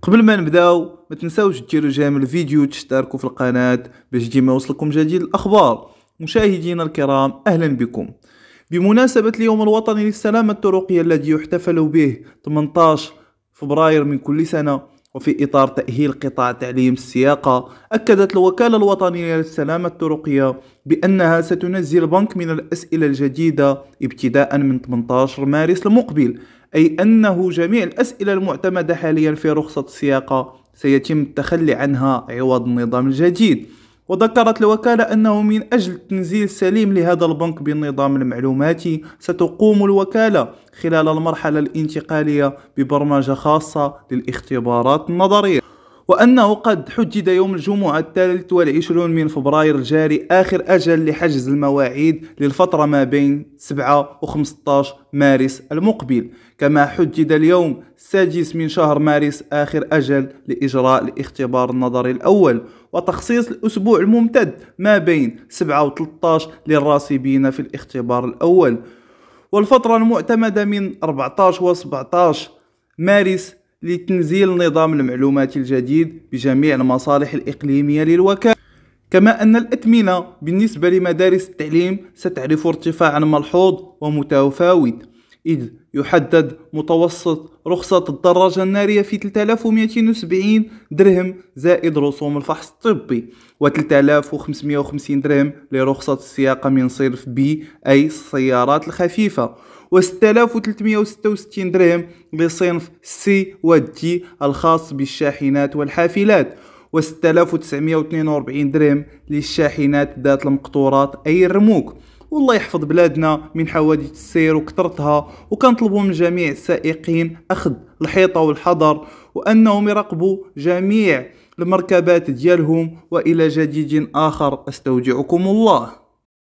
قبل ما نبداو ما تنساوش ديروا جيم الفيديو وتشتركوا في القناة باش ديما يوصلكم جديد الاخبار. مشاهدينا الكرام اهلا بكم. بمناسبة اليوم الوطني للسلامة الطرقية الذي يحتفل به 18 فبراير من كل سنة، وفي إطار تأهيل قطاع تعليم السياقة، أكدت الوكالة الوطنية للسلامة الطرقية بأنها ستنزل بنك من الأسئلة الجديدة ابتداء من 18 مارس المقبل، أي أنه جميع الأسئلة المعتمدة حاليا في رخصة السياقة سيتم التخلي عنها عوض النظام الجديد. وذكرت الوكالة أنه من أجل التنزيل السليم لهذا البنك بالنظام المعلوماتي ستقوم الوكالة خلال المرحلة الانتقالية ببرمجة خاصة للاختبارات النظرية، وأنه قد حدد يوم الجمعة 23 من فبراير الجاري آخر أجل لحجز المواعيد للفترة ما بين 7 و 15 مارس المقبل، كما حدد اليوم 6 من شهر مارس آخر أجل لإجراء الاختبار النظري الأول، وتخصيص الأسبوع الممتد ما بين 7 و 13 للراسبين في الاختبار الأول، والفترة المعتمدة من 14 و 17 مارس لتنزيل النظام المعلوماتي الجديد بجميع المصالح الإقليمية للوكالة. كما أن الأثمنة بالنسبة لمدارس التعليم ستعرف ارتفاعا ملحوظ ومتفاوت، إذ يحدد متوسط رخصة الدراجة النارية في 3270 درهم زائد رسوم الفحص الطبي، و 3550 درهم لرخصة السياقة من صنف بي أي السيارات الخفيفة، و 6366 درهم لصنف سي ودي الخاص بالشاحنات والحافلات، و 6942 درهم للشاحنات ذات المقطورات أي الرموك. والله يحفظ بلادنا من حوادث السير وكثرتها، وكنطلبوا من جميع السائقين أخذ الحيطة والحذر، وأنهم يراقبوا جميع المركبات ديالهم. وإلى جديد آخر أستودعكم الله.